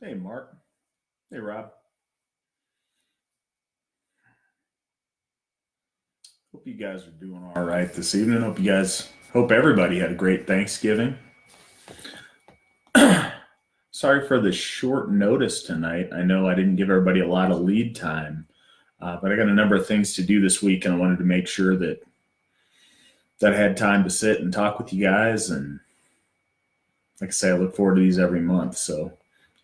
Hey, Mark. Hey, Rob. Hope you guys are doing all right this evening. Hope everybody had a great Thanksgiving. Sorry for the short notice tonight. I know I didn't give everybody a lot of lead time, but I got a number of things to do this week, and I wanted to make sure that I had time to sit and talk with you guys. And like I say, I look forward to these every month. So,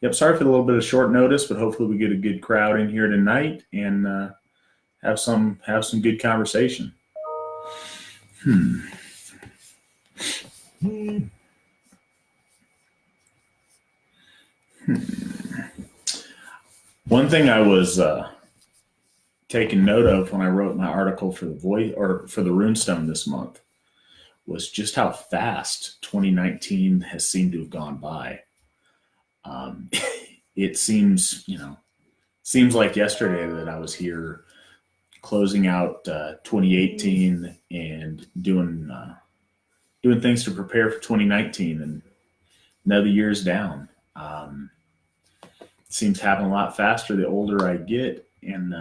yep. Sorry for the little bit of short notice, but hopefully we get a good crowd in here tonight and have some good conversation. Hmm. Hmm. One thing I was taking note of when I wrote my article for the voice or for the Runestone this month was just how fast 2019 has seemed to have gone by. Um, it seems like yesterday that I was here closing out 2018 and doing things to prepare for 2019, and another year's down. It seems to happen a lot faster the older I get, and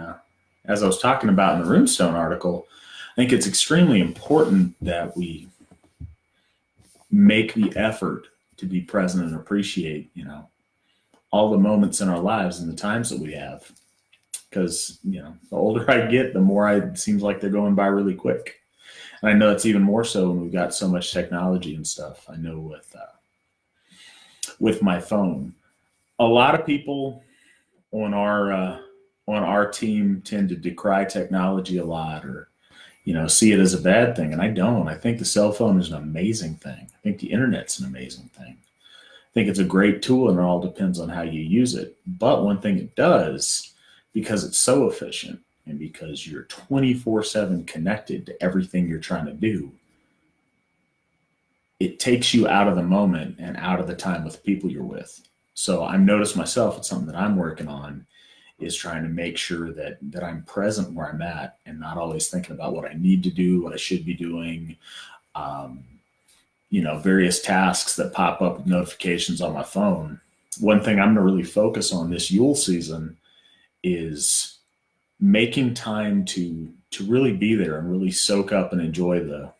as I was talking about in the Runestone article, I think it's extremely important that we make the effort to be present and appreciate, all the moments in our lives and the times that we have. Because, the older I get, the more it seems like they're going by really quick. And I know it's even more so when we've got so much technology and stuff. I know with my phone, a lot of people on our team tend to decry technology a lot, or see it as a bad thing. And I don't. I think the cell phone is an amazing thing. I think the internet's an amazing thing. I think it's a great tool, and it all depends on how you use it. But one thing it does, because it's so efficient and because you're 24/7 connected to everything you're trying to do, it takes you out of the moment and out of the time with the people you're with. So I've noticed myself, it's something that I'm working on, is trying to make sure that I'm present where I'm at and not always thinking about what I need to do, what I should be doing, um, various tasks that pop up with notifications on my phone. One thing I'm going to really focus on this Yule season is making time to really be there and really soak up and enjoy the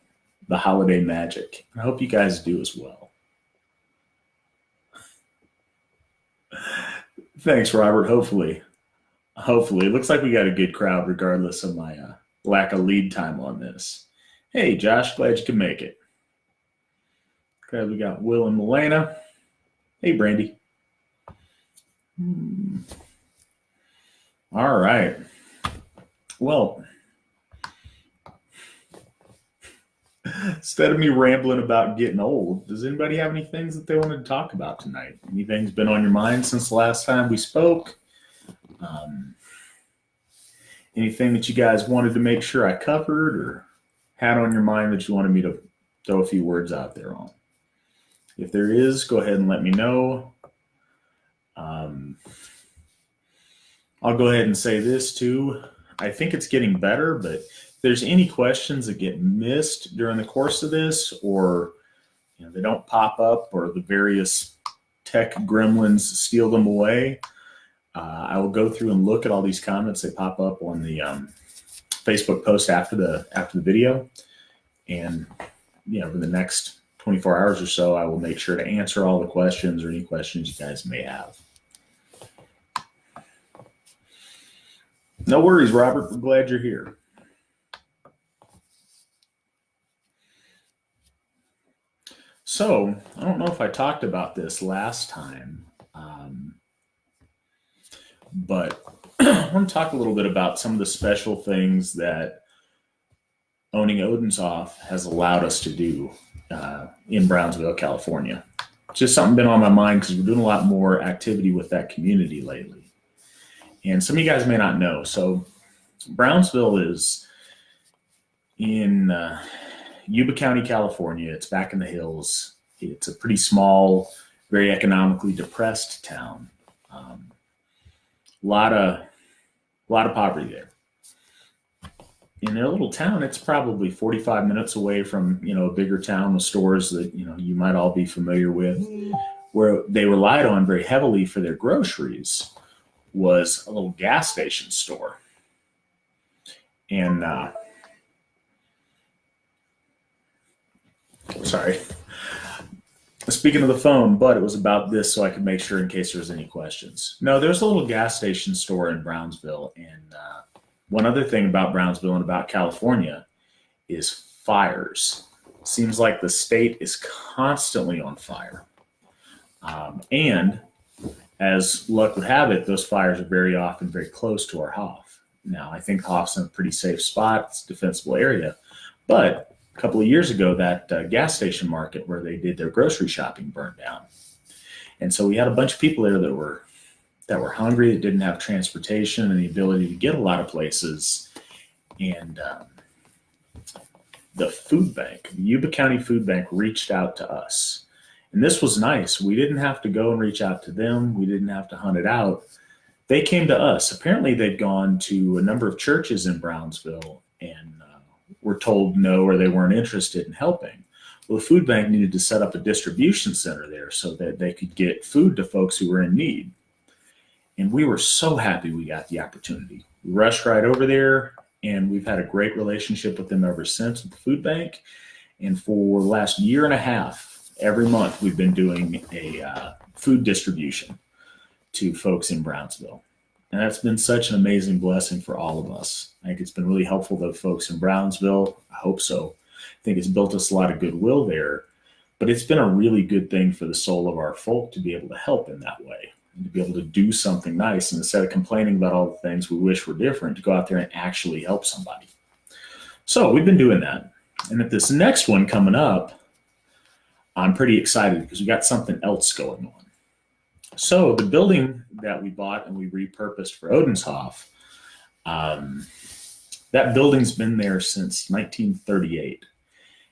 holiday magic. I hope you guys do as well. Thanks, Robert. Hopefully, it looks like we got a good crowd, regardless of my lack of lead time on this. Hey, Josh, glad you could make it. Okay, we got Will and Milena. Hey, Brandy. All right. Well, instead of me rambling about getting old, does anybody have any things that they wanted to talk about tonight? Anything's been on your mind since the last time we spoke? Um, Anything that you guys wanted to make sure I covered or had on your mind that you wanted me to throw a few words out there on? If there is, go ahead and let me know. Um, I'll go ahead and say this too. I think it's getting better, but if there's any questions that get missed during the course of this, or they don't pop up, or the various tech gremlins steal them away, I will go through and look at all these comments that pop up on the Facebook post after the video, and for the next 24 hours or so, I will make sure to answer all the questions or any questions you guys may have. No worries, Robert. We're glad you're here. So, I don't know if I talked about this last time, but I want to talk a little bit about some of the special things that owning Odinsoff has allowed us to do in Brownsville, California. Just something been on my mind because we're doing a lot more activity with that community lately. And some of you guys may not know. So Brownsville is in Yuba County, California. It's back in the hills. It's a pretty small, very economically depressed town. A lot of poverty there. In their little town, it's probably 45 minutes away from a bigger town with stores that you might all be familiar with. where they relied on very heavily for their groceries was a little gas station store. And sorry, speaking of the phone, but it was about this so I could make sure in case there was any questions. No, there's a little gas station store in Brownsville. And one other thing about Brownsville and about California is fires. Seems like the state is constantly on fire. And as luck would have it, those fires are very often very close to our Hoff. Now, I think Hoff's in a pretty safe spot. It's a defensible area. But a couple of years ago, that gas station market where they did their grocery shopping burned down. And so we had a bunch of people there that were hungry, that didn't have transportation and the ability to get a lot of places. And the food bank, the Yuba County Food Bank, reached out to us. And this was nice. We didn't have to go and reach out to them. We didn't have to hunt it out. They came to us. Apparently, they'd gone to a number of churches in Brownsville and were told no, or they weren't interested in helping. Well, the food bank needed to set up a distribution center there so that they could get food to folks who were in need. And we were so happy we got the opportunity. We rushed right over there, and we've had a great relationship with them ever since with the food bank. And for the last year and a half, every month we've been doing a food distribution to folks in Brownsville. And that's been such an amazing blessing for all of us. I think it's been really helpful to folks in Brownsville. I hope so. I think it's built us a lot of goodwill there. But it's been a really good thing for the soul of our folk to be able to help in that way and to be able to do something nice. And instead of complaining about all the things we wish were different, to go out there and actually help somebody. So we've been doing that. And at this next one coming up, I'm pretty excited because we got something else going on. So the building that we bought and we repurposed for Odenshoff, that building's been there since 1938.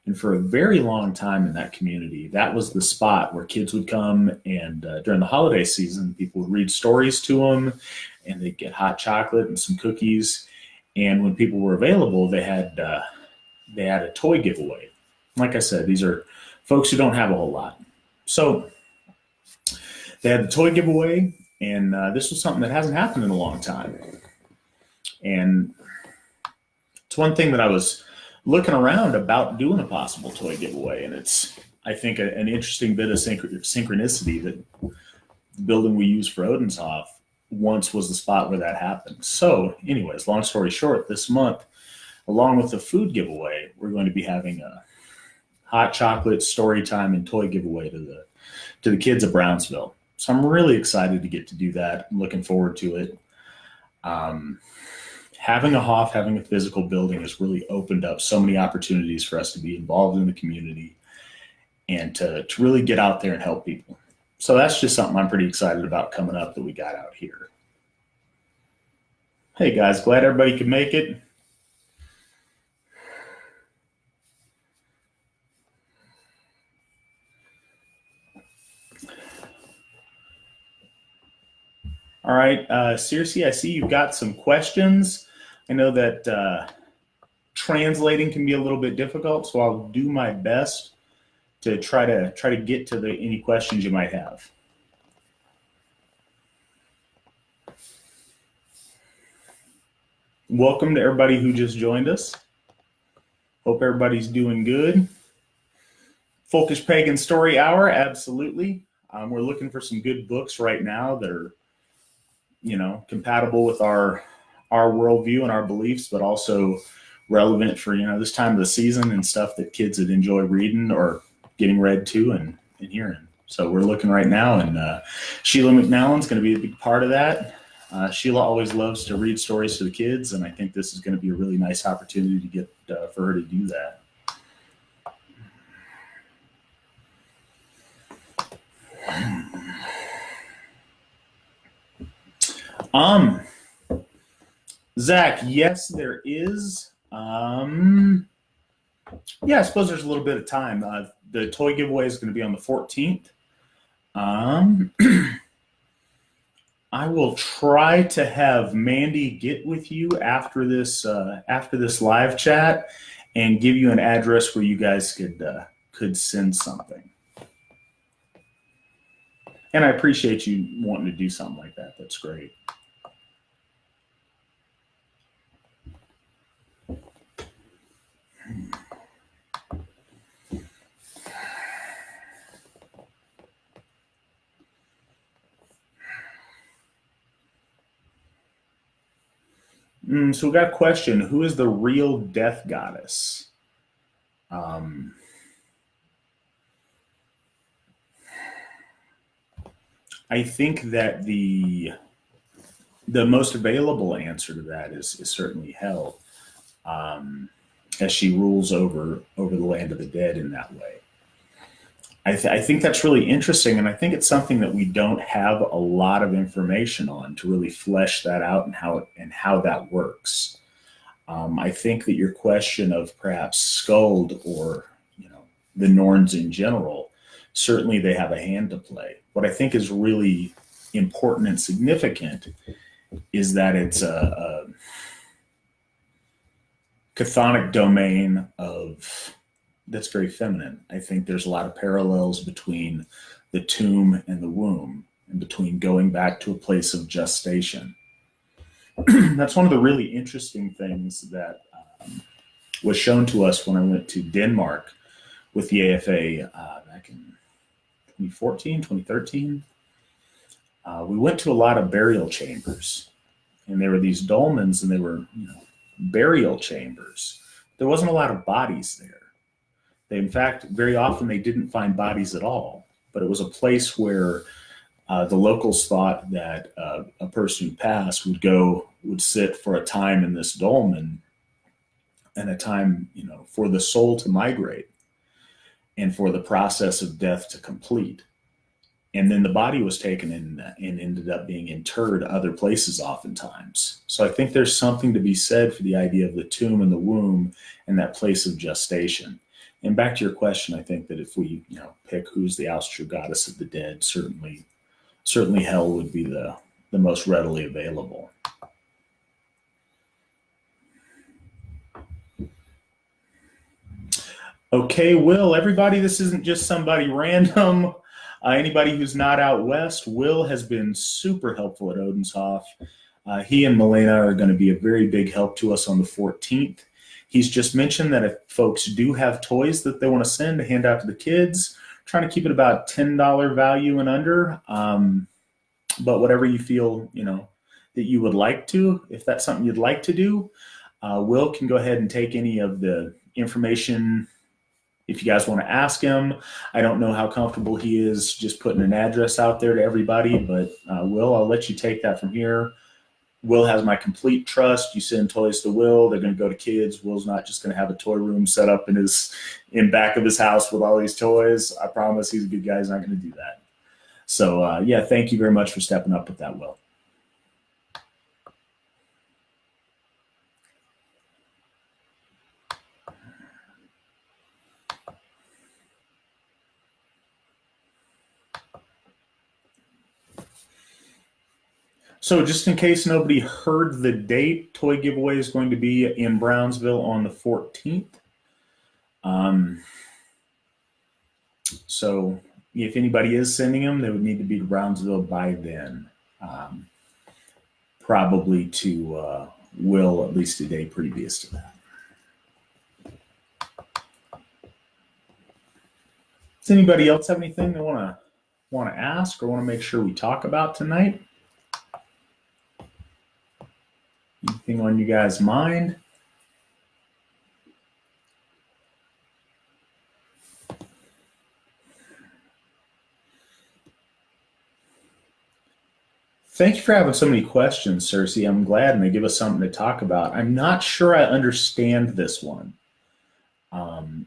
And for a very long time in that community, that was the spot where kids would come and during the holiday season, people would read stories to them and they'd get hot chocolate and some cookies. And when people were available, they had a toy giveaway. Like I said, these are folks who don't have a whole lot. So they had the toy giveaway, and this was something that hasn't happened in a long time. And it's one thing that I was looking around about doing a possible toy giveaway, and it's, I think, an interesting bit of synchronicity that the building we use for Odenshoff once was the spot where that happened. So anyways, long story short, this month, along with the food giveaway, we're going to be having a hot chocolate story time and toy giveaway to the kids of Brownsville. So I'm really excited to get to do that. I'm looking forward to it. Having a Hoff, having a physical building has really opened up so many opportunities for us to be involved in the community and to really get out there and help people. So that's just something I'm pretty excited about coming up that we got out here. Hey guys, glad everybody could make it. All right, Circe, I see you've got some questions. I know that translating can be a little bit difficult, so I'll do my best to try to get to any questions you might have. Welcome to everybody who just joined us. Hope everybody's doing good. Folkish Pagan Story Hour, absolutely. We're looking for some good books right now that are, compatible with our worldview and our beliefs, but also relevant for, this time of the season and stuff that kids would enjoy reading or getting read to and hearing. So we're looking right now, and Sheila McNallen's going to be a big part of that. Sheila always loves to read stories to the kids, and I think this is going to be a really nice opportunity to get for her to do that. Zach, yes, there is. Yeah, I suppose there's a little bit of time. The toy giveaway is going to be on the 14th. I will try to have Mandy get with you after this live chat and give you an address where you guys could send something. And I appreciate you wanting to do something like that. That's great. So we got a question. Who is the real death goddess? I think that the most available answer to that is certainly Hell, as she rules over the land of the dead in that way. I think that's really interesting, and I think it's something that we don't have a lot of information on to really flesh that out and how that works. I think that your question of perhaps Skuld or the Norns in general, certainly they have a hand to play. What I think is really important and significant is that it's a chthonic domain that's very feminine. I think there's a lot of parallels between the tomb and the womb, and between going back to a place of gestation. That's one of the really interesting things that was shown to us when I went to Denmark with the AFA back in 2014, 2013. We went to a lot of burial chambers, and there were these dolmens, and they were burial chambers. There wasn't a lot of bodies there. In fact, very often they didn't find bodies at all, but it was a place where the locals thought that a person who passed would sit for a time in this dolmen, and a time, for the soul to migrate and for the process of death to complete. And then the body was taken and ended up being interred other places oftentimes. So I think there's something to be said for the idea of the tomb and the womb and that place of gestation. And back to your question, I think that if we pick who's the Asatru goddess of the dead, certainly Hell would be the most readily available. Okay, Will, everybody, this isn't just somebody random. Anybody who's not out west, Will has been super helpful at Odenshoff. He and Milena are going to be a very big help to us on the 14th. He's just mentioned that if folks do have toys that they want to send to hand out to the kids, trying to keep it about $10 value and under. But whatever you feel, that you would like to, if that's something you'd like to do, Will can go ahead and take any of the information. If you guys want to ask him, I don't know how comfortable he is just putting an address out there to everybody, but Will, I'll let you take that from here. Will has my complete trust. You send toys to Will, they're going to go to kids. Will's not just going to have a toy room set up in back of his house with all these toys. I promise he's a good guy. He's not going to do that. So thank you very much for stepping up with that, Will. So just in case nobody heard the date, toy giveaway is going to be in Brownsville on the 14th. So if anybody is sending them, they would need to be to Brownsville by then. Probably to Will at least a day previous to that. Does anybody else have anything they want to ask or want to make sure we talk about tonight? Anything on you guys' mind? Thank you for having so many questions, Cersei. I'm glad, and they give us something to talk about. I'm not sure I understand this one.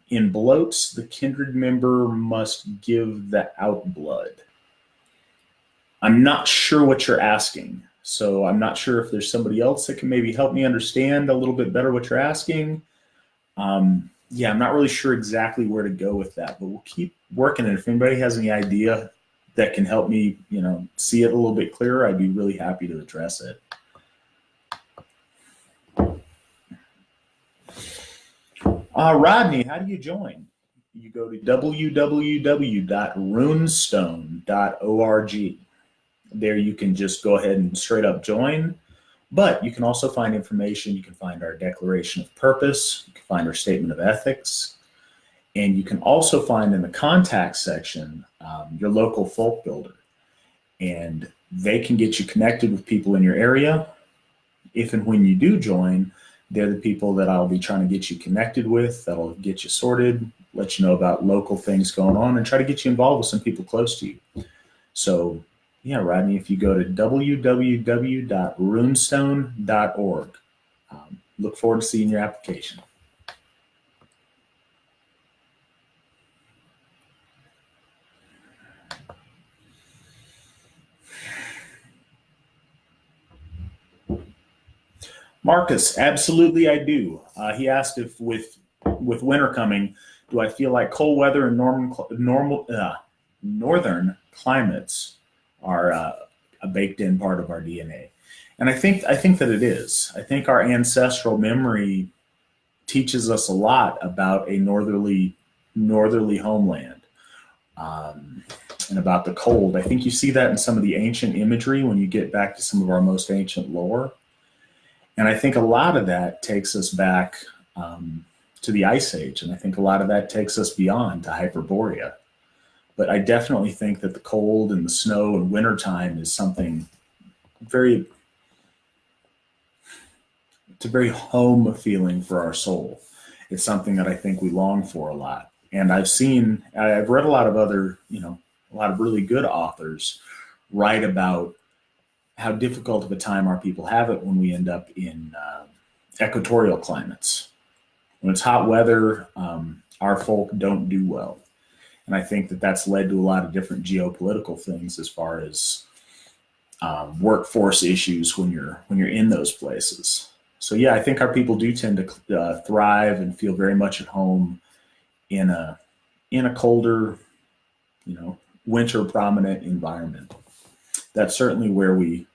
In bloats, the kindred member must give the outblood. I'm not sure what you're asking. So I'm not sure if there's somebody else that can maybe help me understand a little bit better what you're asking. I'm not really sure exactly where to go with that, but we'll keep working. And if anybody has any idea that can help me, see it a little bit clearer, I'd be really happy to address it. Rodney, how do you join? you go to www.runestone.org. There you can just go ahead and straight up join, but you can also find information. You can find our declaration of purpose, you can find our statement of ethics, and you can also find in the contact section your local folk builder. And they can get you connected with people in your area. If and when you do join, they're the people that I'll be trying to get you connected with, that'll get you sorted, let you know about local things going on, and try to get you involved with some people close to you. So, yeah, Rodney, if you go to www.runestone.org, look forward to seeing your application. Marcus, absolutely I do. He asked if with winter coming, do I feel like cold weather and northern climates are a baked in part of our DNA? And I think that it is. I think our ancestral memory teaches us a lot about a northerly homeland, and about the cold. I think you see that in some of the ancient imagery when you get back to some of our most ancient lore. And I think a lot of that takes us back to the Ice Age. And I think a lot of that takes us beyond to Hyperborea. But I definitely think that the cold and the snow and wintertime is something it's a very home feeling for our soul. It's something that I think we long for a lot. And I've read a lot of other, a lot of really good authors write about how difficult of a time our people have it when we end up in equatorial climates. When it's hot weather, our folk don't do well. And I think that that's led to a lot of different geopolitical things as far as workforce issues when you're in those places. So yeah, I think our people do tend to thrive and feel very much at home in a colder, winter prominent environment. That's certainly where we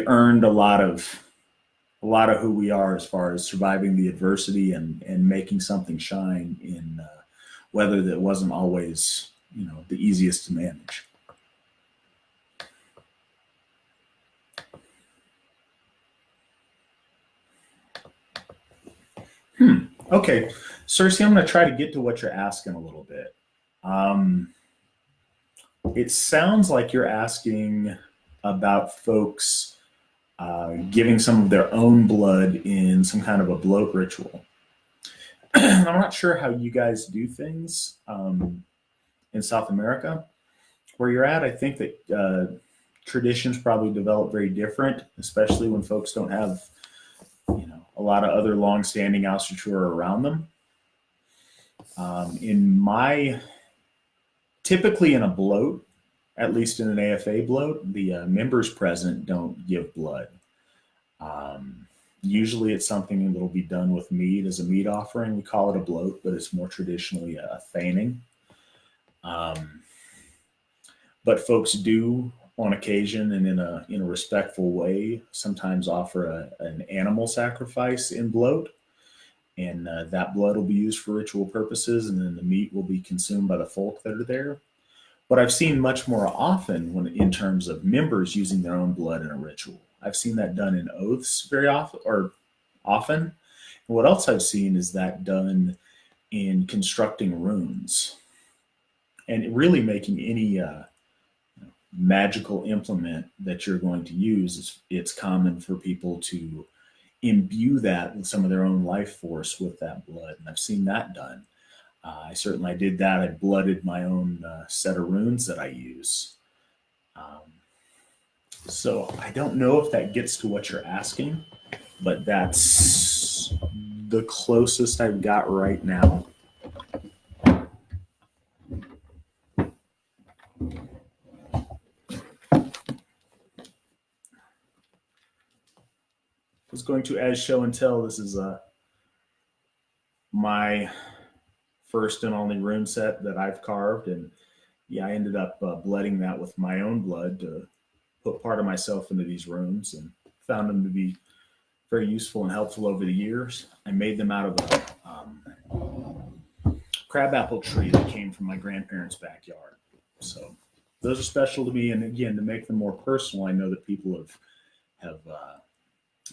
earned a lot of who we are as far as surviving the adversity and making something shine in weather that wasn't always the easiest to manage. Okay, Cersei, I'm going to try to get to what you're asking a little bit. It sounds like you're asking about folks giving some of their own blood in some kind of a bloat ritual. I'm not sure how you guys do things in South America where you're at. I think that traditions probably develop very different, especially when folks don't have a lot of other long-standing Asatru around them. Typically in a bloat, at least in an AFA bloat, the members present don't give blood. Usually it's something that will be done with meat as a meat offering. We call it a bloat, but it's more traditionally a theining. But folks do, on occasion and in a respectful way, sometimes offer an animal sacrifice in bloat. And that blood will be used for ritual purposes, and then the meat will be consumed by the folk that are there. What I've seen much more often in terms of members using their own blood in a ritual, I've seen that done in oaths very often. And what else I've seen is that done in constructing runes and really making any magical implement that you're going to use. It's common for people to imbue that with some of their own life force with that blood. And I've seen that done. I did that. I blooded my own set of runes that I use. So I don't know if that gets to what you're asking, but that's the closest I've got right now. I was going to, as show and tell, this is my first and only rune set that I've carved, and yeah, I ended up blooding that with my own blood to put part of myself into these runes, and found them to be very useful and helpful over the years. I made them out of a crabapple tree that came from my grandparents' backyard. So those are special to me. And again, to make them more personal, I know that people have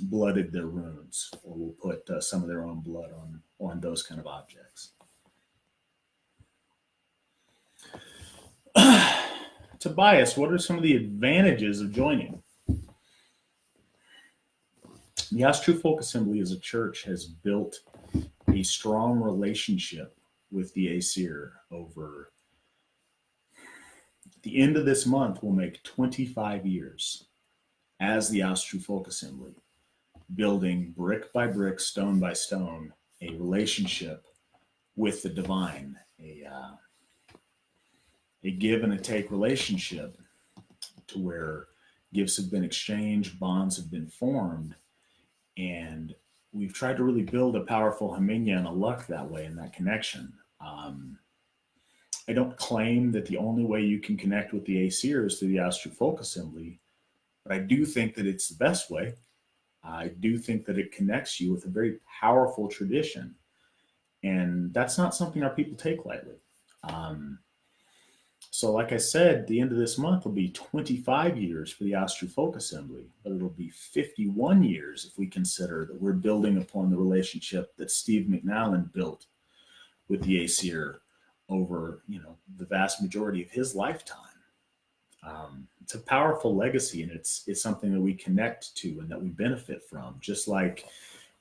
blooded their runes or will put some of their own blood on those kind of objects. Tobias, what are some of the advantages of joining? The Asatru Folk Assembly as a church has built a strong relationship with the Aesir over the end of this month will make 25 years as the Asatru Folk Assembly, building brick by brick, stone by stone, a relationship with the divine, a give and a take relationship to where gifts have been exchanged, bonds have been formed, and we've tried to really build a powerful Haminya and a luck that way in that connection. I don't claim that the only way you can connect with the Aesir is through the Asatru Folk Assembly, but I do think that it's the best way. I do think that it connects you with a very powerful tradition, and that's not something our people take lightly. Um, so, like I said, the end of this month will be 25 years for the Asatru Folk Assembly, but it'll be 51 years if we consider that we're building upon the relationship that Steve McNallen built with the Aesir over, the vast majority of his lifetime. It's a powerful legacy, and it's something that we connect to and that we benefit from. Just like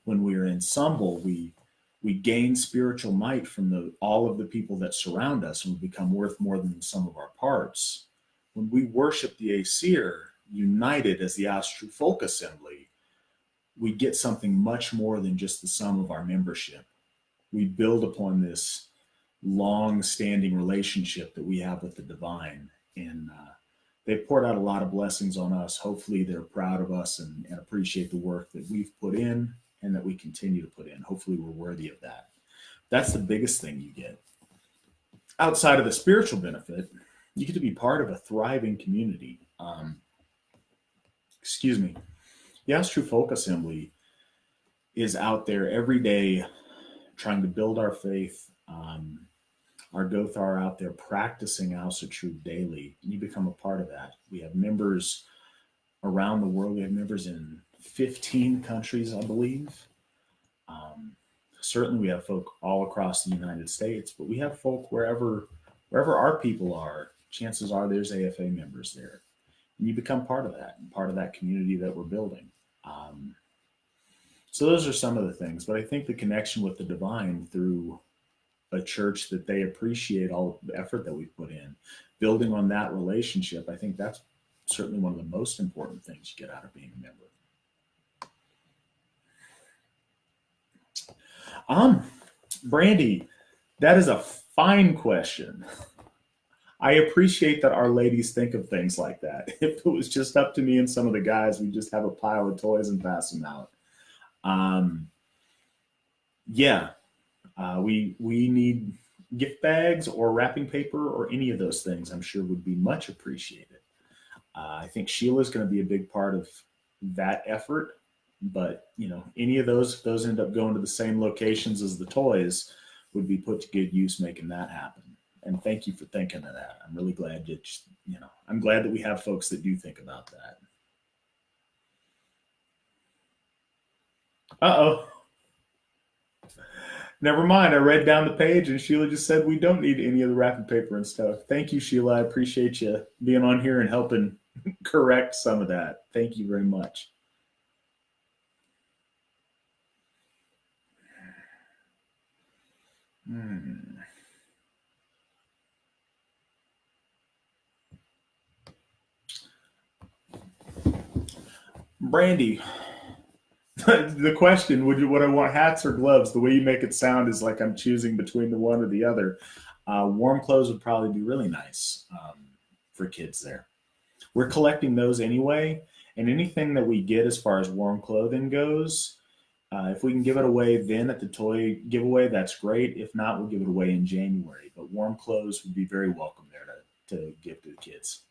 when we are in Sumbul, we gain spiritual might from all of the people that surround us, and we become worth more than the sum of our parts. When we worship the Aesir, united as the Asatru Folk Assembly, we get something much more than just the sum of our membership. We build upon this long-standing relationship that we have with the divine, and they've poured out a lot of blessings on us. Hopefully they're proud of us and appreciate the work that we've put in and that we continue to put in. Hopefully we're worthy of that. That's the biggest thing you get. Outside of the spiritual benefit, you get to be part of a thriving community. Excuse me. The Asatru Folk Assembly is out there every day trying to build our faith. Our Gothar are out there practicing Asatru daily, and you become a part of that. We have members around the world. We have members in 15 countries, I believe. Certainly, we have folk all across the United States, but we have folk wherever our people are. Chances are there's AFA members there, and you become part of that and part of that community that we're building. So those are some of the things, but I think the connection with the divine through a church that they appreciate all the effort that we've put in, building on that relationship, I think that's certainly one of the most important things you get out of being a member. Brandy, that is a fine question. I appreciate that our ladies think of things like that. If it was just up to me and some of the guys, we'd just have a pile of toys and pass them out. Yeah, we need gift bags or wrapping paper or any of those things. I'm sure would be much appreciated. I think Sheila's going to be a big part of that effort. But any of those end up going to the same locations as the toys would be put to good use making that happen. And thank you for thinking of that. I'm really glad that I'm glad that we have folks that do think about that. Uh-oh. Never mind. I read down the page and Sheila just said we don't need any of the wrapping paper and stuff. Thank you, Sheila. I appreciate you being on here and helping correct some of that. Thank you very much. Brandy, the question, would I want hats or gloves? The way you make it sound is like I'm choosing between the one or the other. Warm clothes would probably be really nice for kids there. We're collecting those anyway, and anything that we get as far as warm clothing goes, if we can give it away then at the toy giveaway, that's great. If not, we'll give it away in January. But warm clothes would be very welcome there to give to the kids.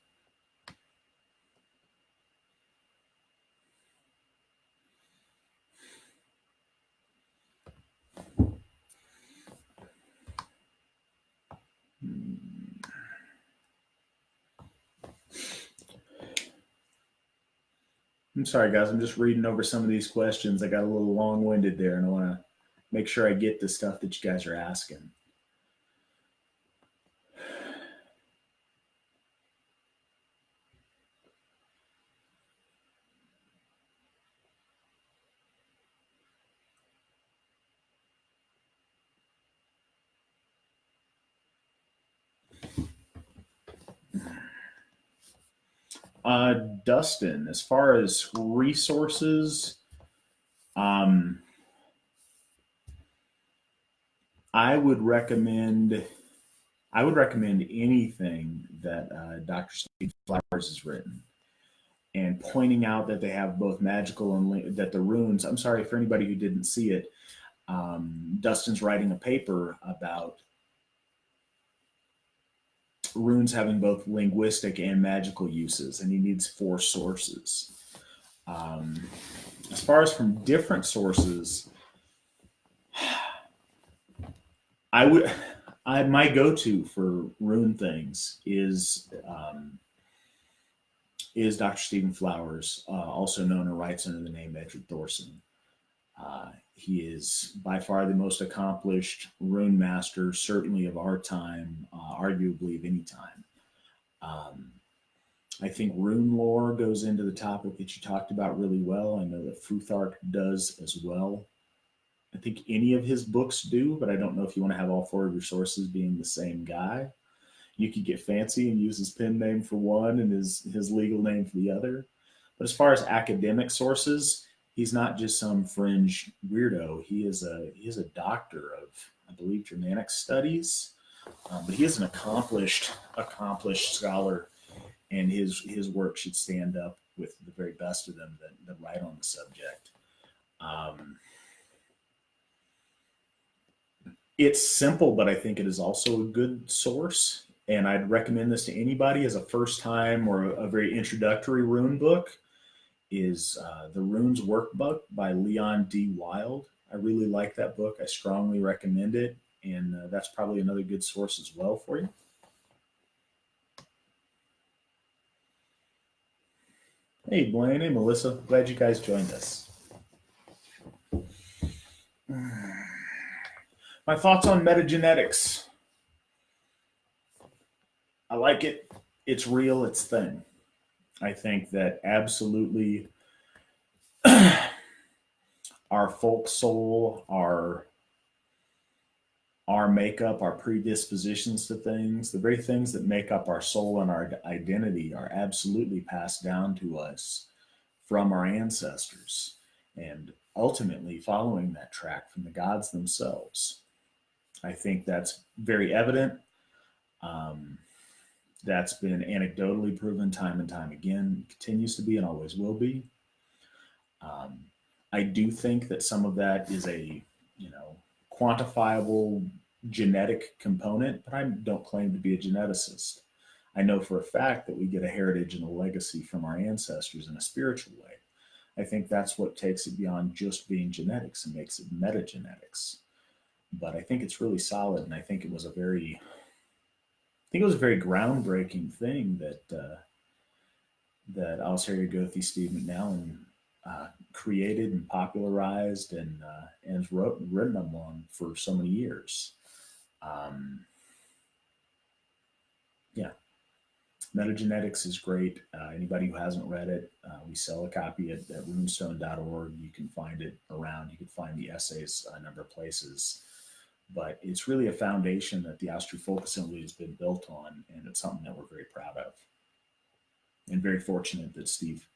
I'm sorry, guys. I'm just reading over some of these questions. I got a little long winded there, and I want to make sure I get the stuff that you guys are asking. Dustin, as far as resources, um, I would recommend I would recommend anything that Dr. Steve Flowers has written, and pointing out that they have both magical and that the runes. I'm sorry for anybody who didn't see it. Dustin's writing a paper about runes having both linguistic and magical uses, and he needs 4 sources. Um, as far as from different sources, I would, my go-to for rune things is Dr. Stephen Flowers, also known or writes under the name Edward Thorson. He is by far the most accomplished rune master, certainly of our time, arguably of any time. Um, I think rune lore goes into the topic that you talked about really well. I know that Futhark does as well. I think any of his books do, but I don't know if you want to have all 4 of your sources being the same guy. You could get fancy and use his pen name for one and his legal name for the other. But as far as academic sources, he's not just some fringe weirdo. He is a doctor of, I believe, Germanic studies, but he is an accomplished scholar, and his work should stand up with the very best of them that write on the subject. Um, it's simple, but I think it is also a good source. And I'd recommend this to anybody as a first time or a very introductory rune book. Is the Runes Workbook by Leon D. Wild. I really like that book. I strongly recommend it, and that's probably another good source as well for you. Hey, Blaine. Hey, Melissa. Glad you guys joined us. My thoughts on metagenetics. I like it. It's real. It's thing. I think that absolutely our folk soul, our makeup, our predispositions to things, the very things that make up our soul and our identity are absolutely passed down to us from our ancestors, and ultimately following that track from the gods themselves. I think that's very evident. Um, that's been anecdotally proven time and time again, continues to be and always will be. Um, I do think that some of that is a, you know, quantifiable genetic component, but I don't claim to be a geneticist. I know for a fact that we get a heritage and a legacy from our ancestors in a spiritual way. I think that's what takes it beyond just being genetics and makes it metagenetics. But I think it's really solid, and I think it was a very groundbreaking thing that Alistair Gothi, Steve McNally created and popularized and has written them on for so many years. Um, yeah, metagenetics is great. Anybody who hasn't read it, we sell a copy at runestone.org. You can find it around. You can find the essays a number of places. But it's really a foundation that the Asatru Folk Assembly has been built on, and it's something that we're very proud of and very fortunate that Steve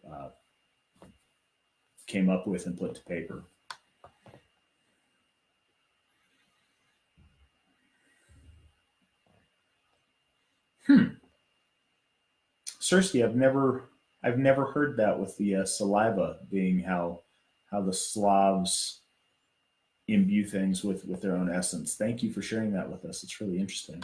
came up with and put to paper. Hmm. Cersei, I've never heard that with the saliva being how the Slavs imbue things with their own essence. Thank you for sharing that with us. It's really interesting.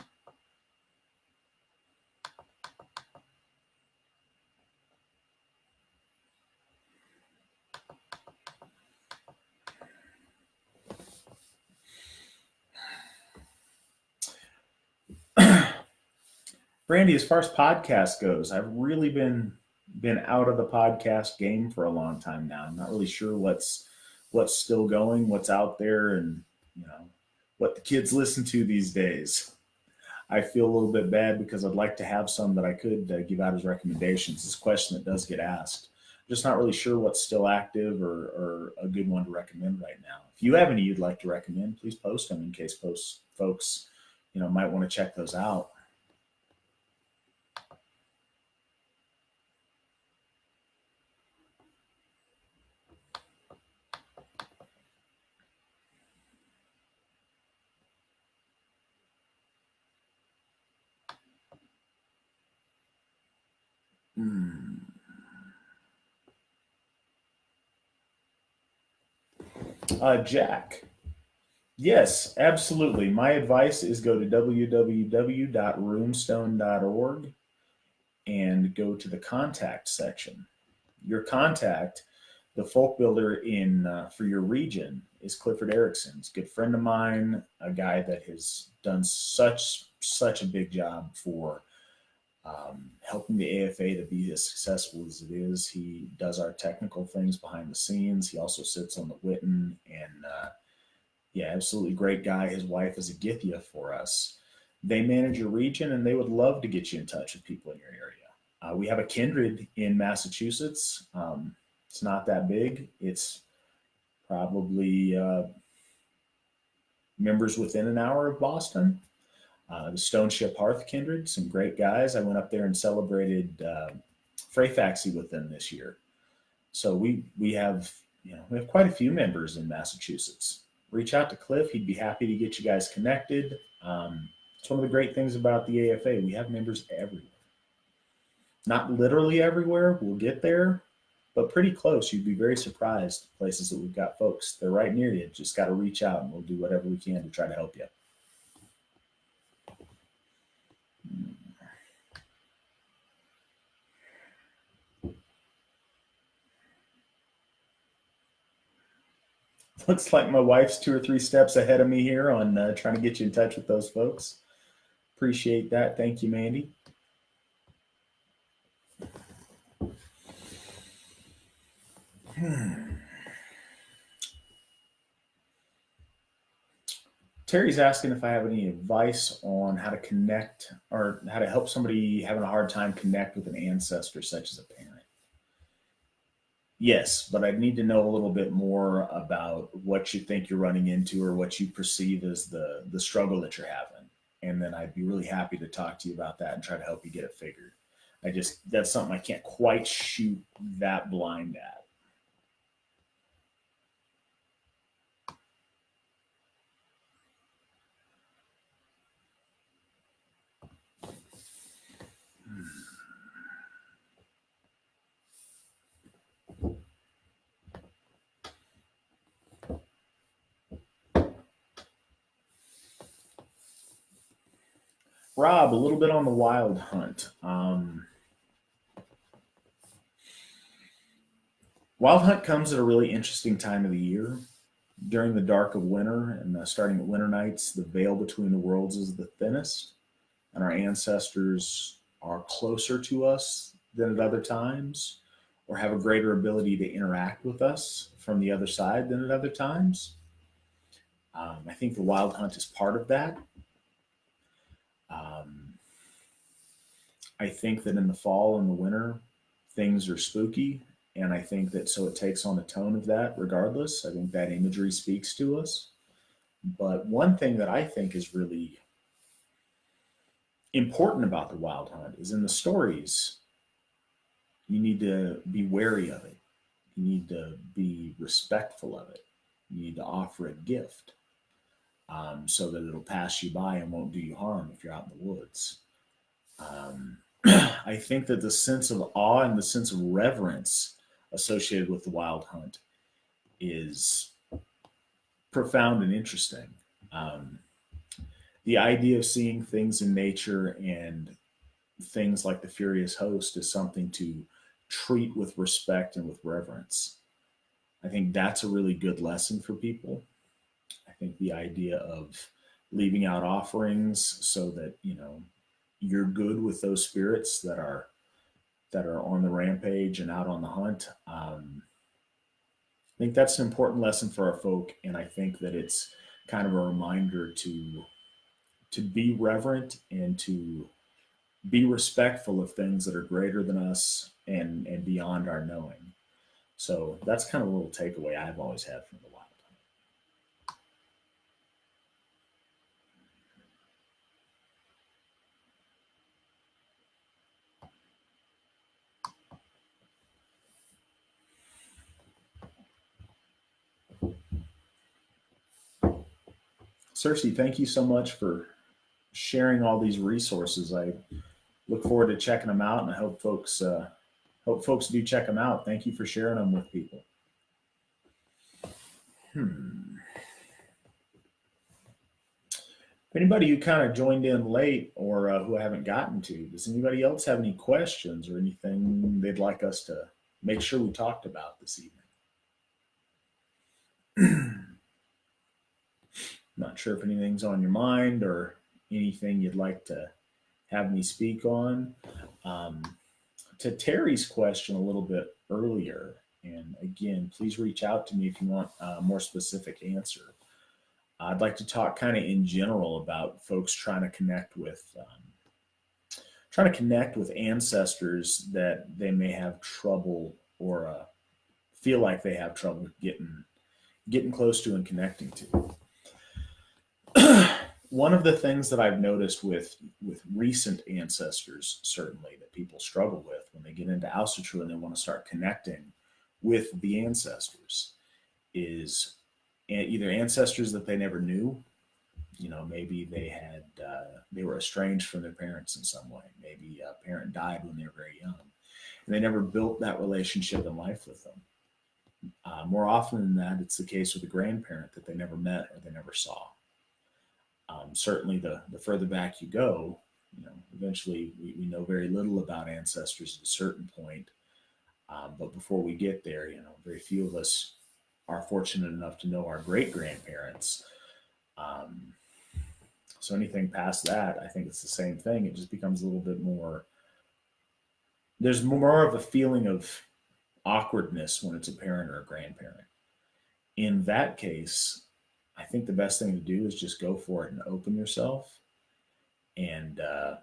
Brandy, as far as podcast goes, I've really been been out of the podcast game for a long time now. I'm not really sure what's still going, what's out there, and you know what the kids listen to these days. I feel a little bit bad because I'd like to have some that I could give out as recommendations. It's a question that does get asked. I'm just not really sure what's still active or a good one to recommend right now. If you have any you'd like to recommend, please post them in case folks, might want to check those out. Hmm. Jack. Yes, absolutely. My advice is go to www.runestone.org and go to the contact section. Your contact, the folk builder in for your region, is Clifford Erickson. He's a good friend of mine, a guy that has done such a big job for helping the AFA to be as successful as it is. He does our technical things behind the scenes. He also sits on the Witten, and yeah, absolutely great guy. His wife is a Githia for us. They manage your region, and they would love to get you in touch with people in your area. We have a kindred in Massachusetts. It's not that big. It's probably members within an hour of Boston. The Stone Ship Hearth Kindred, some great guys. I went up there and celebrated Freyfaxi with them this year. So we have quite a few members in Massachusetts. Reach out to Cliff; he'd be happy to get you guys connected. It's one of the great things about the AFA. We have members everywhere. Not literally everywhere. We'll get there, but pretty close. You'd be very surprised places that we've got folks. They're right near you. Just got to reach out, and we'll do whatever we can to try to help you. Looks like my wife's 2 or 3 steps ahead of me here on trying to get you in touch with those folks. Appreciate that. Thank you, Mandy. Terry's asking if I have any advice on how to connect or how to help somebody having a hard time connect with an ancestor, such as a parent. Yes, but I'd need to know a little bit more about what you think you're running into or what you perceive as the struggle that you're having. And then I'd be really happy to talk to you about that and try to help you get it figured. That's something I can't quite shoot that blind at. Rob, a little bit on the wild hunt. Wild hunt comes at a really interesting time of the year. During the dark of winter and starting at winter nights, the veil between the worlds is the thinnest, and our ancestors are closer to us than at other times, or have a greater ability to interact with us from the other side than at other times. I think the wild hunt is part of that. Um, I think that in the fall and the winter, things are spooky. And I think that so it takes on a tone of that regardless. I think that imagery speaks to us. But one thing that I think is really important about the wild hunt is in the stories, you need to be wary of it. You need to be respectful of it. You need to offer a gift so that it'll pass you by and won't do you harm if you're out in the woods. Um, I think that the sense of awe and the sense of reverence associated with the wild hunt is profound and interesting. Um, the idea of seeing things in nature and things like the Furious Host is something to treat with respect and with reverence. I think that's a really good lesson for people. I think the idea of leaving out offerings so that, you're good with those spirits that are that are on the rampage and out on the hunt. I think that's an important lesson for our folk, and I think that it's kind of a reminder to be reverent and to be respectful of things that are greater than us and beyond our knowing. So that's kind of a little takeaway I've always had from the wild. Cersei, thank you so much for sharing all these resources. I look forward to checking them out, and I hope folks do check them out. Thank you for sharing them with people. Hmm. If anybody who kind of joined in late or who I haven't gotten to, does anybody else have any questions or anything they'd like us to make sure we talked about this evening? Not sure if anything's on your mind or anything you'd like to have me speak on. Um, to Terry's question a little bit earlier, and again, please reach out to me if you want a more specific answer. I'd like to talk kind of in general about folks trying to connect with ancestors that they may have trouble or feel like they have trouble getting close to and connecting to. One of the things that I've noticed with recent ancestors, certainly that people struggle with when they get into Asatru and they want to start connecting with the ancestors, is either ancestors that they never knew. Maybe they were estranged from their parents in some way. Maybe a parent died when they were very young, and they never built that relationship in life with them. More often than that, it's the case with a grandparent that they never met or they never saw. Certainly, the further back you go, eventually we know very little about ancestors at a certain point. But before we get there, very few of us are fortunate enough to know our great grandparents. Um, so anything past that, I think it's the same thing. It just becomes a little bit more. There's more of a feeling of awkwardness when it's a parent or a grandparent. In that case, I think the best thing to do is just go for it and open yourself, and of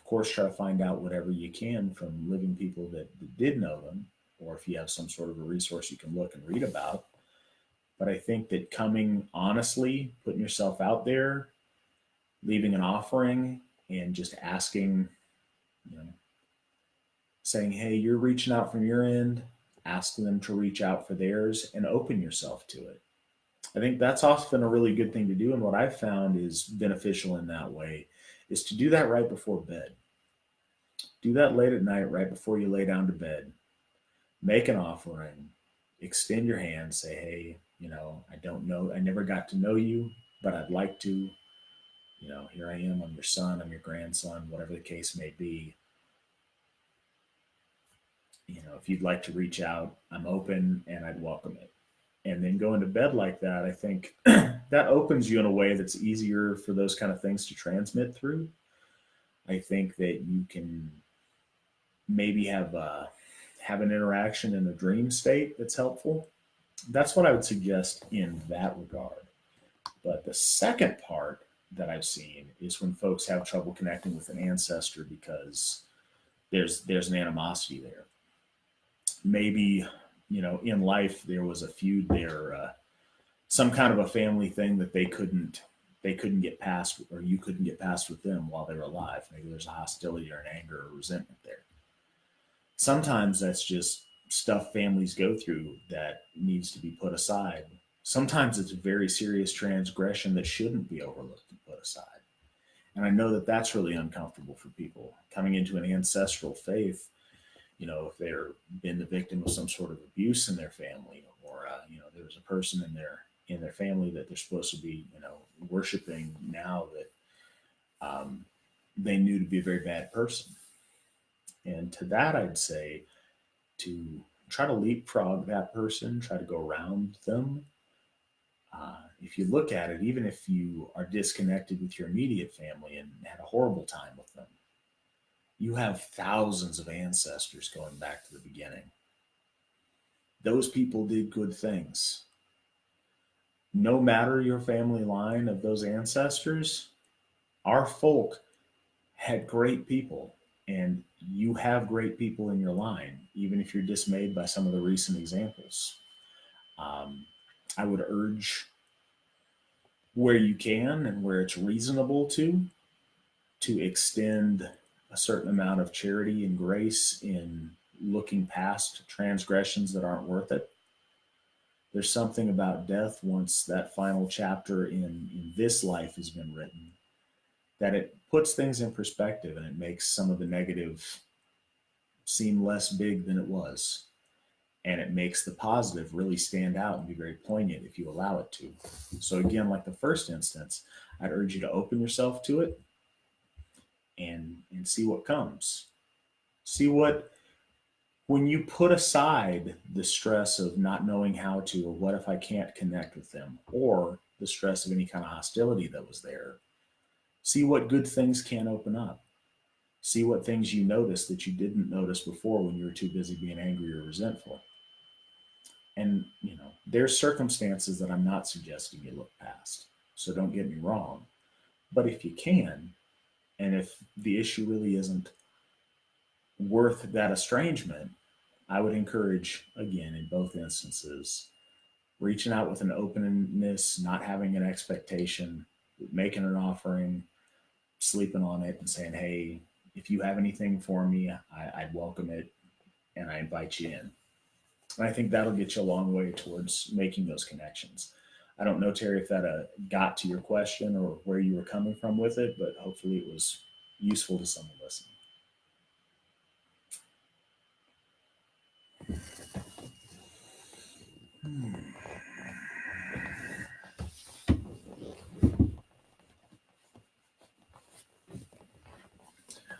course, try to find out whatever you can from living people that did know them, or if you have some sort of a resource you can look and read about. But I think that coming honestly, putting yourself out there, leaving an offering, and just asking, you know, saying, hey, you're reaching out from your end, ask them to reach out for theirs, and open yourself to it. I think that's often a really good thing to do. And what I've found is beneficial in that way is to do that right before bed. Do that late at night, right before you lay down to bed. Make an offering, extend your hand, say, hey, I don't know, I never got to know you, but I'd like to. Here I am, I'm your son, I'm your grandson, whatever the case may be. If you'd like to reach out, I'm open and I'd welcome it. And then going to bed like that, I think that opens you in a way that's easier for those kind of things to transmit through. I think that you can maybe have an interaction in a dream state that's helpful. That's what I would suggest in that regard. But the second part that I've seen is when folks have trouble connecting with an ancestor because there's an animosity there. Maybe in life there was a feud there, some kind of a family thing that they couldn't get past, or you couldn't get past with them while they were alive. Maybe there's a hostility or an anger or resentment there. Sometimes that's just stuff families go through that needs to be put aside. Sometimes it's a very serious transgression that shouldn't be overlooked and put aside. And I know that that's really uncomfortable for people coming into an ancestral faith. If they're been the victim of some sort of abuse in their family, or there's a person in their family that they're supposed to be worshiping now that they knew to be a very bad person. And to that, I'd say to try to leapfrog that person, try to go around them. If you look at it, even if you are disconnected with your immediate family and had a horrible time with them, You have thousands of ancestors going back to the beginning. Those people did good things. No matter your family line of those ancestors, our folk had great people, and you have great people in your line, even if you're dismayed by some of the recent examples. Um, I would urge, where you can and where it's reasonable to extend a certain amount of charity and grace in looking past transgressions that aren't worth it. There's something about death once that final chapter in this life has been written that it puts things in perspective and it makes some of the negative seem less big than it was. And it makes the positive really stand out and be very poignant if you allow it to. So, again, like the first instance, I'd urge you to open yourself to it and see what comes. See what, when you put aside the stress of not knowing how to, or what if I can't connect with them, or the stress of any kind of hostility that was there, see what good things can open up. See what things you notice that you didn't notice before when you were too busy being angry or resentful. And, there's circumstances that I'm not suggesting you look past. So don't get me wrong. But if you can, and if the issue really isn't worth that estrangement, I would encourage, again, in both instances, reaching out with an openness, not having an expectation, making an offering, sleeping on it, and saying, hey, if you have anything for me, I'd welcome it and I invite you in. And I think that'll get you a long way towards making those connections. I don't know, Terry, if that got to your question or where you were coming from with it, but hopefully it was useful to someone listening. Hmm.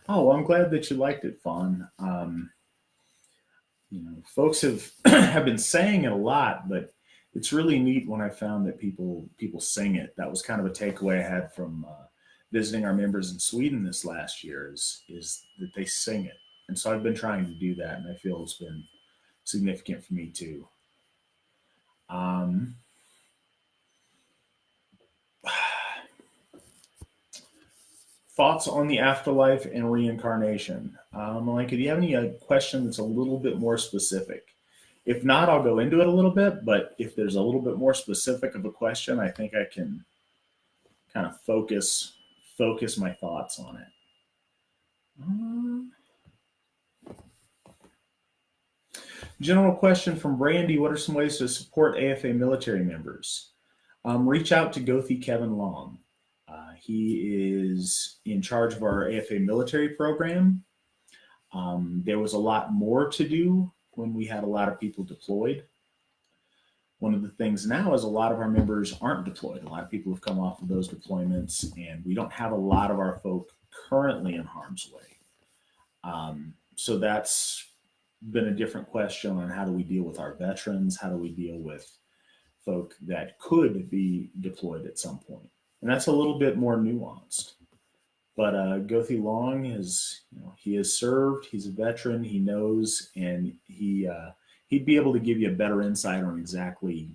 Oh, well, I'm glad that you liked it, Fawn. Folks have have been saying it a lot, but it's really neat when I found that people sing it. That was kind of a takeaway I had from visiting our members in Sweden this last year is that they sing it, and so I've been trying to do that, and I feel it's been significant for me too. Um, Thoughts on the afterlife and reincarnation? Like, do you have any question that's a little bit more specific? If not, I'll go into it a little bit. But if there's a little bit more specific of a question, I think I can kind of focus my thoughts on it. Um, General question from Brandy: what are some ways to support AFA military members? Reach out to Gothi Kevin Long. He is in charge of our AFA military program. There was a lot more to do when we had a lot of people deployed. One of the things now is a lot of our members aren't deployed. A lot of people have come off of those deployments, and we don't have a lot of our folk currently in harm's way. So that's been a different question on how do we deal with our veterans? How do we deal with folk that could be deployed at some point? And that's a little bit more nuanced. But Gothi Long is, he has served. He's a veteran. He knows, and he'd be able to give you a better insight on exactly,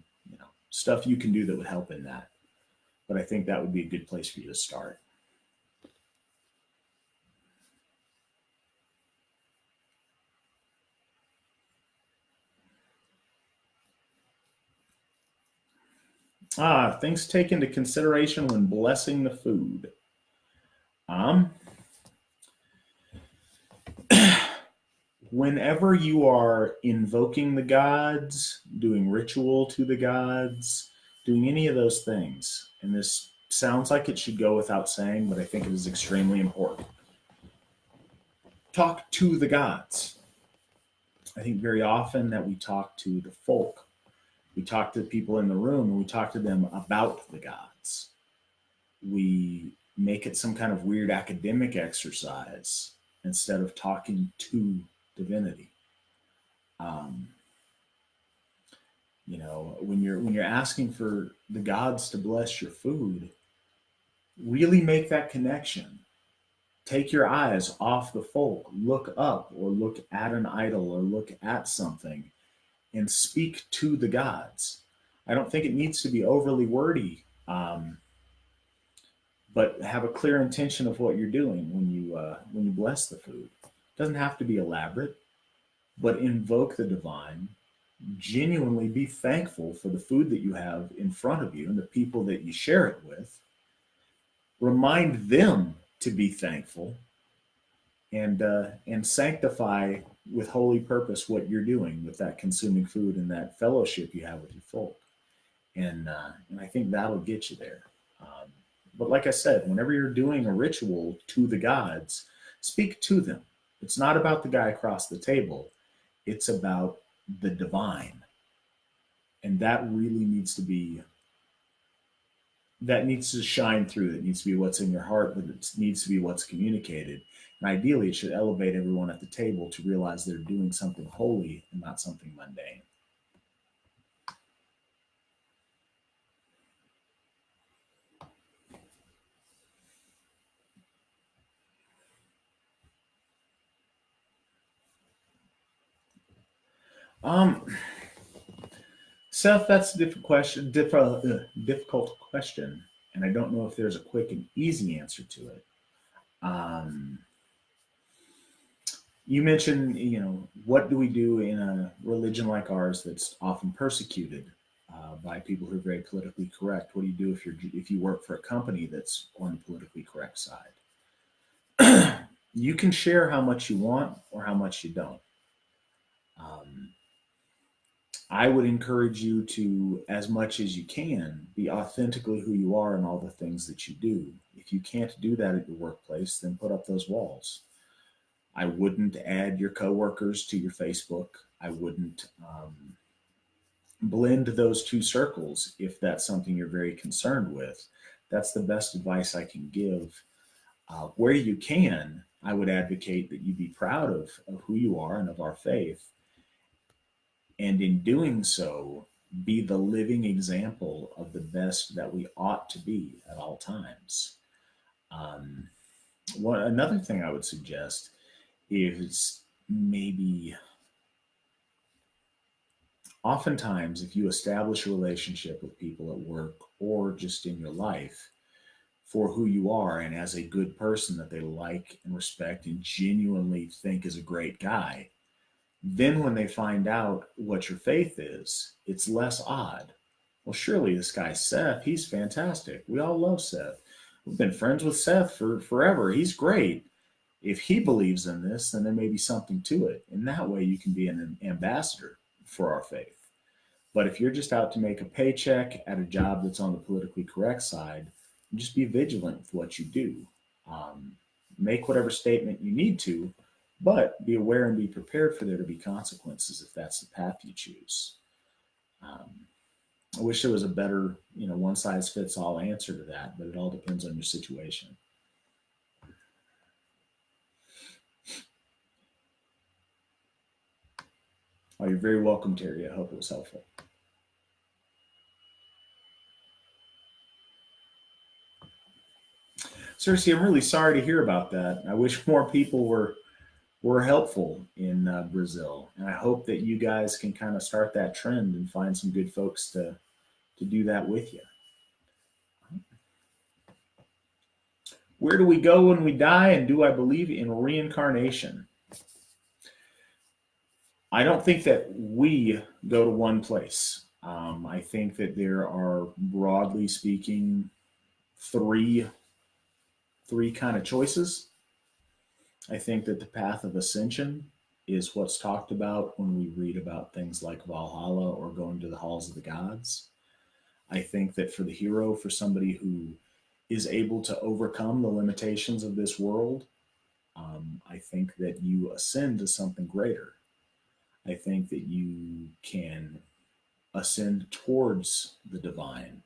stuff you can do that would help in that. But I think that would be a good place for you to start. Things taken into consideration when blessing the food. Um, Whenever you are invoking the gods, doing ritual to the gods, doing any of those things, and this sounds like it should go without saying, but I think it is extremely important. Talk to the gods. I think very often that we talk to the folk, we talk to the people in the room, and we talk to them about the gods. We make it some kind of weird academic exercise instead of talking to divinity. Um, when you're asking for the gods to bless your food, really make that connection. Take your eyes off the folk, look up or look at an idol or look at something and speak to the gods. I don't think it needs to be overly wordy, but have a clear intention of what you're doing when you bless the food. It doesn't have to be elaborate, but invoke the divine. Genuinely be thankful for the food that you have in front of you and the people that you share it with. Remind them to be thankful, and sanctify with holy purpose what you're doing with that consuming food and that fellowship you have with your folk. And I think that'll get you there. Um, but like I said, whenever you're doing a ritual to the gods, speak to them. It's not about the guy across the table. It's about the divine, and that needs to shine through. It needs to be what's in your heart, but it needs to be what's communicated. And ideally, it should elevate everyone at the table to realize they're doing something holy and not something mundane. Um, Seth, that's a difficult question, and I don't know if there's a quick and easy answer to it. Um, you mentioned, what do we do in a religion like ours that's often persecuted by people who are very politically correct? What do you do if you work for a company that's on the politically correct side? You can share how much you want or how much you don't. Um, I would encourage you to, as much as you can, be authentically who you are in all the things that you do. If you can't do that at your workplace, then put up those walls. I wouldn't add your coworkers to your Facebook. I wouldn't blend those two circles if that's something you're very concerned with. That's the best advice I can give. Where you can, I would advocate that you be proud of who you are and of our faith, and in doing so, be the living example of the best that we ought to be at all times. Um, Another thing I would suggest is maybe oftentimes if you establish a relationship with people at work or just in your life for who you are and as a good person that they like and respect and genuinely think is a great guy, then when they find out what your faith is, it's less odd. Well, surely this guy Seth, he's fantastic. We all love Seth. We've been friends with Seth for forever. He's great. If he believes in this, then there may be something to it. In that way, you can be an ambassador for our faith. But if you're just out to make a paycheck at a job that's on the politically correct side, just be vigilant with what you do. Um, Make whatever statement you need to, but be aware and be prepared for there to be consequences if that's the path you choose. Um, I wish there was a better, one size fits all answer to that, but it all depends on your situation. Oh, you're very welcome, Terry. I hope it was helpful. Cersei, I'm really sorry to hear about that. I wish more people were helpful in Brazil, and I hope that you guys can kind of start that trend and find some good folks to do that with you. Where do we go when we die, and do I believe in reincarnation? I don't think that we go to one place. I think that there are, broadly speaking, three three kind of choices. I think that the path of ascension is what's talked about when we read about things like Valhalla or going to the halls of the gods. I think that for the hero, for somebody who is able to overcome the limitations of this world, I think that you ascend to something greater. I think that you can ascend towards the divine,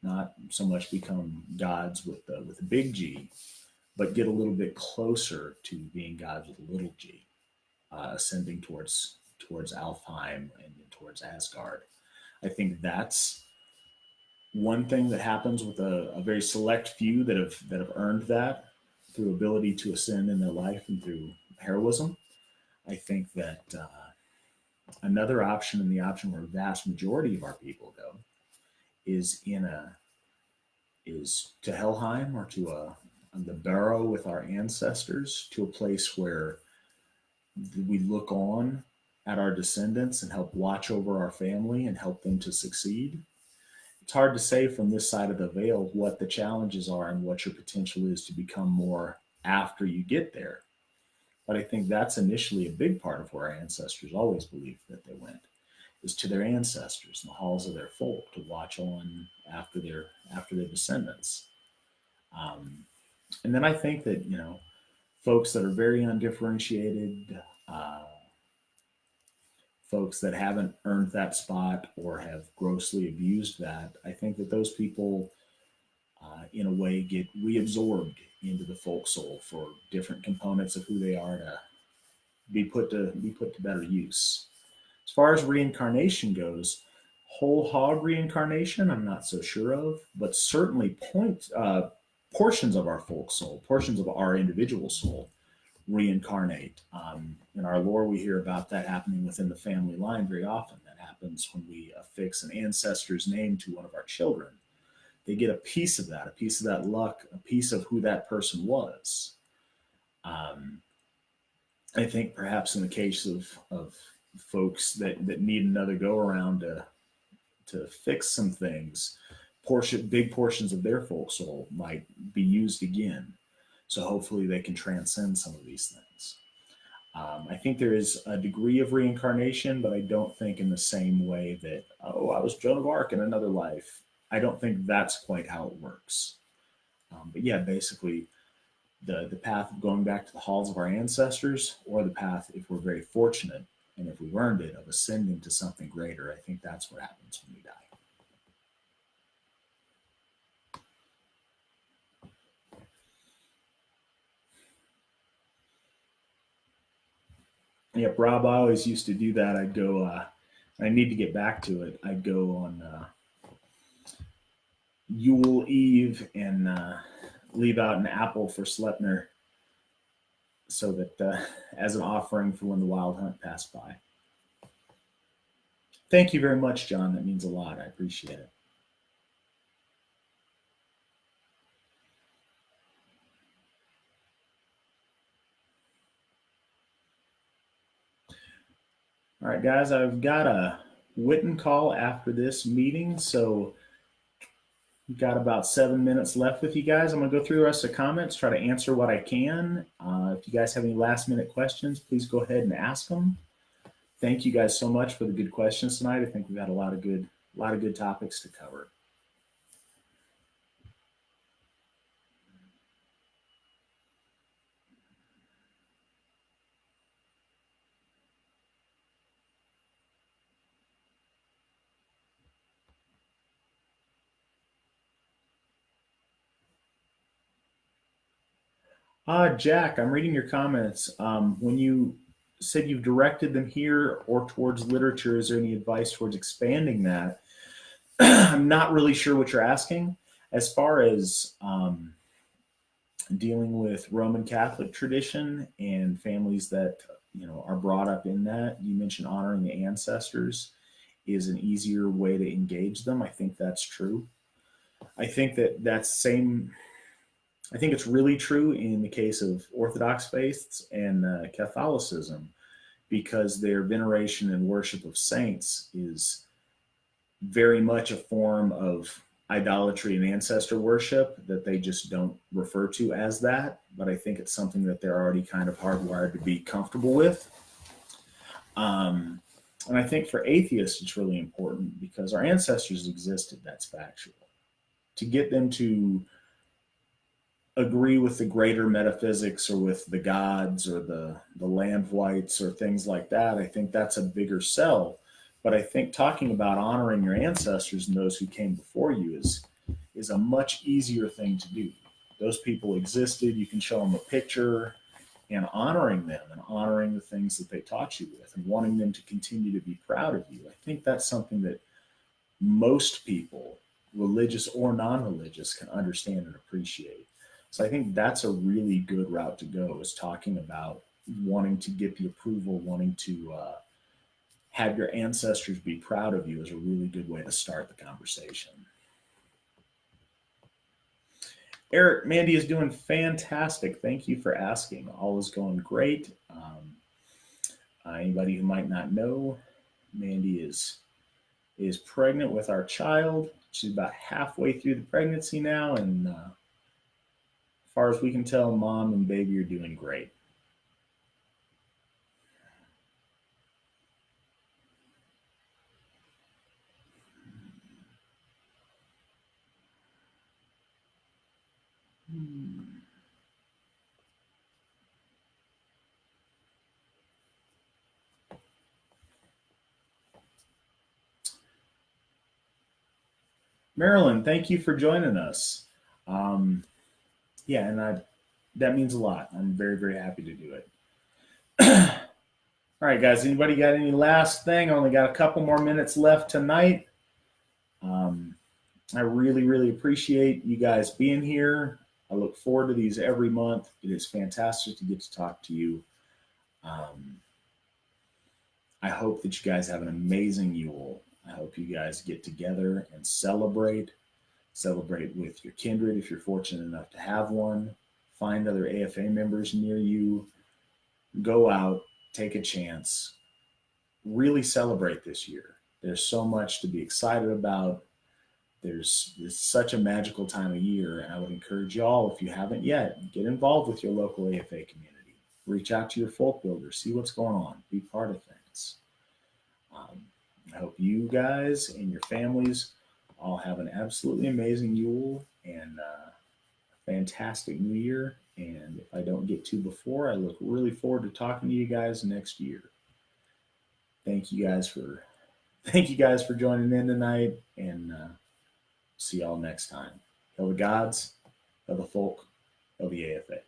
not so much become gods with a big G, but get a little bit closer to being gods with a little G, ascending towards Alfheim and towards Asgard. I think that's one thing that happens with a very select few that have earned that. through ability to ascend in their life and through heroism. I think that another option, and the option where a vast majority of our people go, is to Helheim, or to the barrow with our ancestors, to a place where we look on at our descendants and help watch over our family and help them to succeed. It's hard to say from this side of the veil what the challenges are and what your potential is to become more after you get there. But I think that's initially a big part of where our ancestors always believed that they went, is to their ancestors in the halls of their folk, to watch on after their descendants. Um, and then I think that folks that are very undifferentiated, uh, folks that haven't earned that spot or have grossly abused that, I think that those people, in a way, get reabsorbed into the folk soul for different components of who they are to be put to better use. As far as reincarnation goes, whole hog reincarnation, I'm not so sure of, but certainly portions of our folk soul, portions of our individual soul reincarnate. In our lore, we hear about that happening within the family line very often. That happens when we affix an ancestor's name to one of our children. They get a piece of that luck, a piece of who that person was. Um, I think perhaps in the case of folks that need another go around to fix some things, big portions of their folk soul might be used again. So hopefully they can transcend some of these things. I think there is a degree of reincarnation, but I don't think in the same way that, oh, I was Joan of Arc in another life. I don't think that's quite how it works. But yeah, basically, the path of going back to the halls of our ancestors, or the path, if we're very fortunate and if we've earned it, of ascending to something greater. I think that's what happens when we die. Yep, Rob, I always used to do that. I'd go, I need to get back to it. I'd go on Yule Eve and leave out an apple for Sleipnir, so that as an offering for when the wild hunt passed by. Thank you very much, John. That means a lot. I appreciate it. All right, guys, I've got a Witten call after this meeting, so we've got about 7 minutes left with you guys. I'm going to go through the rest of the comments, try to answer what I can. If you guys have any last minute questions, please go ahead and ask them. Thank you guys so much for the good questions tonight. I think we've had a lot of good topics to cover. Jack, I'm reading your comments. When you said you've directed them here or towards literature, is there any advice towards expanding that? I'm not really sure what you're asking. As far as dealing with Roman Catholic tradition and families that are brought up in that, you mentioned honoring the ancestors is an easier way to engage them. I think that's true. I think that's same. I think it's really true in the case of Orthodox faiths and Catholicism, because their veneration and worship of saints is very much a form of idolatry and ancestor worship that they just don't refer to as that. But I think it's something that they're already kind of hardwired to be comfortable with. And I think for atheists, it's really important because our ancestors existed. That's factual. To get them to agree with the greater metaphysics or with the gods or the land whites or things like that, I think that's a bigger sell. But I think talking about honoring your ancestors and those who came before you is a much easier thing to do. Those people existed. You can show them a picture, and honoring them and honoring the things that they taught you with and wanting them to continue to be proud of you. I think that's something that most people, religious or non-religious, can understand and appreciate. So I think that's a really good route to go, is talking about wanting to get the approval, wanting to have your ancestors be proud of you is a really good way to start the conversation. Eric, Mandy is doing fantastic. Thank you for asking. All is going great. Anybody who might not know, Mandy is pregnant with our child. She's about halfway through the pregnancy now, and as far as we can tell, mom and baby are doing great. Marilyn, thank you for joining us. Um, yeah, and that means a lot. I'm very, very happy to do it. All right, guys. Anybody got any last thing? I only got a couple more minutes left tonight. Um, I really, really appreciate you guys being here. I look forward to these every month. It is fantastic to get to talk to you. Um, I hope that you guys have an amazing Yule. I hope you guys get together and celebrate. Celebrate with your kindred if you're fortunate enough to have one. Find other AFA members near you. Go out, take a chance, really celebrate this year. There's so much to be excited about. There's such a magical time of year, and I would encourage y'all, if you haven't yet, get involved with your local AFA community. Reach out to your folk builders, see what's going on, be part of things. Um, I hope you guys and your families all have an absolutely amazing Yule and a fantastic New Year. And if I don't get to before, I look really forward to talking to you guys next year. Thank you guys for thank you guys for joining in tonight, and see y'all next time. Hail the gods, hail the folk, hail the AFA.